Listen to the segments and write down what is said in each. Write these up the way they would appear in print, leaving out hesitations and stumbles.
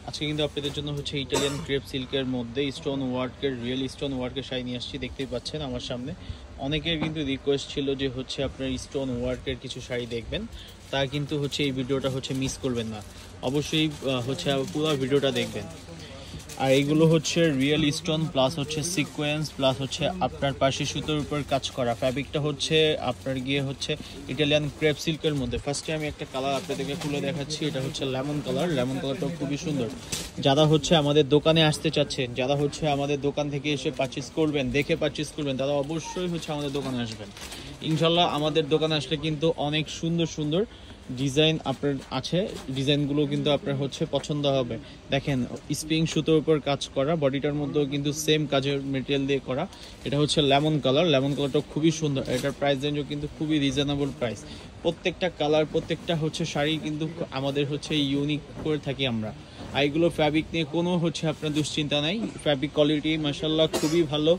আজকে কিন্তু আপনাদের জন্য হচ্ছে ইটালিয়ান ক্রেপ সিল্কের মধ্যে স্টোন ওয়ার্কের রিয়েল স্টোন ওয়ার্কের শাড়ি নিয়ে আসছি। দেখতেই পাচ্ছেন আমার সামনে অনেকের কিন্তু রিকোয়েস্ট ছিল যে হচ্ছে আপনার স্টোন ওয়ার্কের কিছু শাড়ি দেখবেন, তা কিন্তু হচ্ছে এই ভিডিওটা হচ্ছে মিস করবেন না, অবশ্যই হচ্ছে পুরো ভিডিওটা দেখবেন। আর এইগুলো হচ্ছে রিয়েল স্টোন প্লাস হচ্ছে সিকোয়েন্স প্লাস হচ্ছে আপনার পাশে সুতোর উপর কাজ করা। ফ্যাব্রিকটা হচ্ছে আপনার গিয়ে হচ্ছে ইটালিয়ান ক্রেপ সিল্কের মধ্যে। ফার্স্টে আমি একটা কালার আপনাদেরকে খুলে দেখাচ্ছি, এটা হচ্ছে লেমন কালার। লেমন কালারটা খুবই সুন্দর। যারা হচ্ছে আমাদের দোকানে আসতে চাচ্ছেন, যারা হচ্ছে আমাদের দোকান থেকে এসে পারচেস করবেন, দেখে পারচেস করবেন, তারা অবশ্যই হচ্ছে আমাদের দোকানে আসবেন। ইনশাল্লাহ আমাদের দোকানে আসলে কিন্তু অনেক সুন্দর সুন্দর ডিজাইন আপনার আছে, ডিজাইনগুলো কিন্তু আপনার হচ্ছে পছন্দ হবে। দেখেন স্প্রিং সুতোর উপর কাজ করা, বডিটার মধ্যেও কিন্তু সেম কাজের মেটেরিয়াল দিয়ে করা। এটা হচ্ছে লেমন কালার। লেমন কালারটা খুবই সুন্দর। এটার প্রাইস রেঞ্জও কিন্তু খুবই রিজনেবল প্রাইস। প্রত্যেকটা কালার প্রত্যেকটা হচ্ছে শাড়ি কিন্তু আমাদের হচ্ছে ইউনিক করে থাকি আমরা। আর এগুলো ফ্যাব্রিক নিয়ে কোনো হচ্ছে আপনার দুশ্চিন্তা নাই। ফ্যাব্রিক কোয়ালিটি মাশাআল্লাহ খুবই ভালো।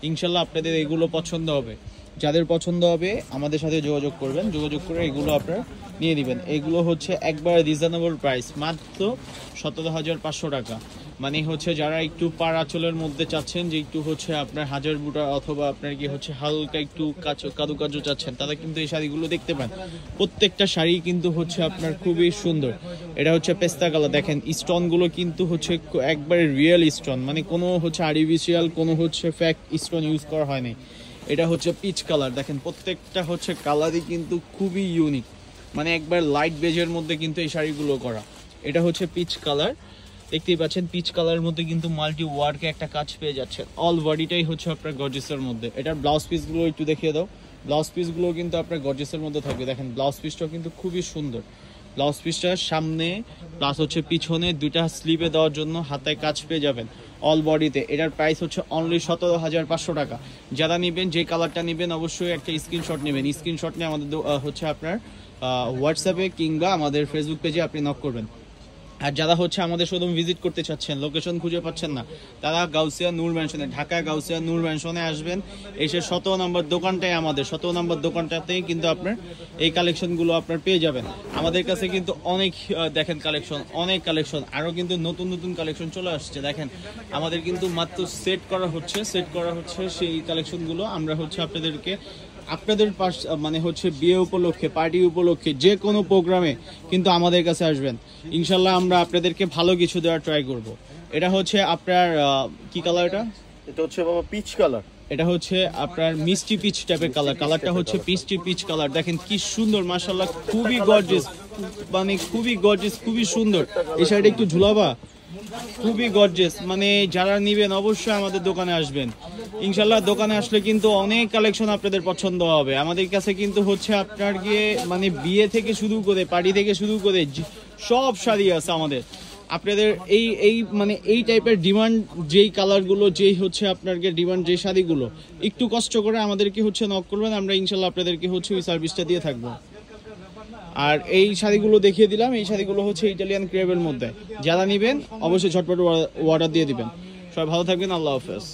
ইনশাল্লাহ আপনাদের এগুলো পছন্দ হবে। যাদের পছন্দ হবে আমাদের সাথে যোগাযোগ করবেন, যোগাযোগ করে এগুলো আপনারা নিয়ে নেবেন। এগুলো হচ্ছে একবার রিজনেবল প্রাইস, মাত্র 17,500 টাকা। মানে হচ্ছে যারা একটু পাড় আঁচলের মধ্যে চাচ্ছেন, যে একটু হচ্ছে আপনার হাজার বুটা অথবা আপনার কি হচ্ছে হালকা একটু কাজু চাচ্ছেন, তারা কিন্তু এই শাড়িগুলো দেখতে পান। প্রত্যেকটা শাড়ি কিন্তু হচ্ছে আপনার খুবই সুন্দর। এটা হচ্ছে পেস্তা কালার। দেখেন স্টোনগুলো কিন্তু হচ্ছে একবারে রিয়েল স্টোন, মানে কোনো হচ্ছে আর্টিফিশিয়াল কোনো হচ্ছে ফ্যাক স্টোন ইউজ করা হয়নি। এটা হচ্ছে পিচ কালার। দেখেন প্রত্যেকটা হচ্ছে কালারই কিন্তু খুবই ইউনিক, মানে একবার লাইট বেজের মধ্যে কিন্তু এই শাড়িগুলো করা। এটা হচ্ছে পিচ কালার, দেখতেই পাচ্ছেন পিচ কালারের মধ্যে কিন্তু মাল্টি ওয়ার্কে একটা কাজ পেয়ে যাচ্ছে। অল বডিটাই হচ্ছে আপনার গর্জিসের মধ্যে। এটার ব্লাউজ পিসগুলো একটু দেখিয়ে দাও। ব্লাউজ পিসগুলো কিন্তু আপনার গর্জিসের মধ্যে থাকবে। দেখেন ব্লাউজ পিসটাও কিন্তু খুবই সুন্দর। ব্লাউজ পিসটার সামনে প্লাস হচ্ছে পিছনে দুইটা স্লিপে দেওয়ার জন্য হাতায় কাজ পেয়ে যাবেন অল বডিতে। এটার প্রাইস হচ্ছে অনলি 17,500 টাকা। যারা নেবেন, যে কালারটা নেবেন অবশ্যই একটা স্ক্রিনশট নেবেন। স্ক্রিনশট নিয়ে আমাদের হচ্ছে আপনার হোয়াটসঅ্যাপে কিংবা আমাদের ফেসবুক পেজে আপনি নক করবেন। আর যারা হচ্ছে আমাদের শোরুম ভিজিট করতে চাচ্ছেন, লোকেশন খুঁজে পাচ্ছেন না, তারা গাউসিয়া নূর ম্যানশনে, ঢাকা গাউসিয়া নূর ম্যানশনে আসবেন। এসে 17 নম্বর দোকানটাই আমাদের, 17 নম্বর দোকানটাতেই কিন্তু আপনার এই কালেকশনগুলো আপনার পেয়ে যাবেন। আমাদের কাছে কিন্তু অনেক দেখেন কালেকশন, অনেক কালেকশন, আরও কিন্তু নতুন নতুন কালেকশন চলে আসছে। দেখেন আমাদের কিন্তু মাত্র সেট করা হচ্ছে সেই কালেকশনগুলো আমরা হচ্ছে আপনাদের মানে হচ্ছে বিয়ে উপলক্ষে, পার্টি উপলক্ষে, যে কোনো প্রোগ্রামে কিন্তু আমাদের কাছে আসবেন। ইনশাল্লাহ আমরা আপনাদেরকে ভালো কিছু দেওয়ার ট্রাই করব। এটা হচ্ছে আপনার কি কালার? এটা হচ্ছে বাবা পিচ কালার। এটা হচ্ছে আপনার মিষ্টি পিচ টাইপের কালার। কালারটা হচ্ছে মিষ্টি পিচ কালার। দেখেন কি সুন্দর, মাশাআল্লাহ খুবই গর্জিয়াস, মানে খুবই গর্জিয়াস, খুবই সুন্দর। এই শাড়িটা একটু ঝুলাবা, খুবই গর্জিয়াস। মানে যারা নেবেন অবশ্যই আমাদের দোকানে আসবেন। ইনশাল্লাহ দোকানে আসলে কিন্তু অনেক কালেকশন আপনাদের পছন্দ হবে। আমাদের কাছে কিন্তু হচ্ছে আপনার গিয়ে মানে বিয়ে থেকে শুরু করে, পার্টি থেকে শুরু করে সব শাড়ি আছে আমাদের। আপনাদের এই মানে এই টাইপের ডিমান্ড, যেই কালারগুলো, যেই হচ্ছে আপনার ডিমান্ড, যে শাড়িগুলো, একটু কষ্ট করে আমাদেরকে হচ্ছে নক করবেন। আমরা ইনশাল্লাহ আপনাদেরকে হচ্ছে ওই সার্ভিসটা দিয়ে থাকবো। আর এই শাড়িগুলো দেখিয়ে দিলাম, এই শাড়িগুলো হচ্ছে ইটালিয়ান ক্রেপের মধ্যে। যারা নেবেন অবশ্যই ঝটপট অর্ডার দিয়ে দিবেন। সবাই ভালো থাকবেন, আল্লাহ হাফেজ।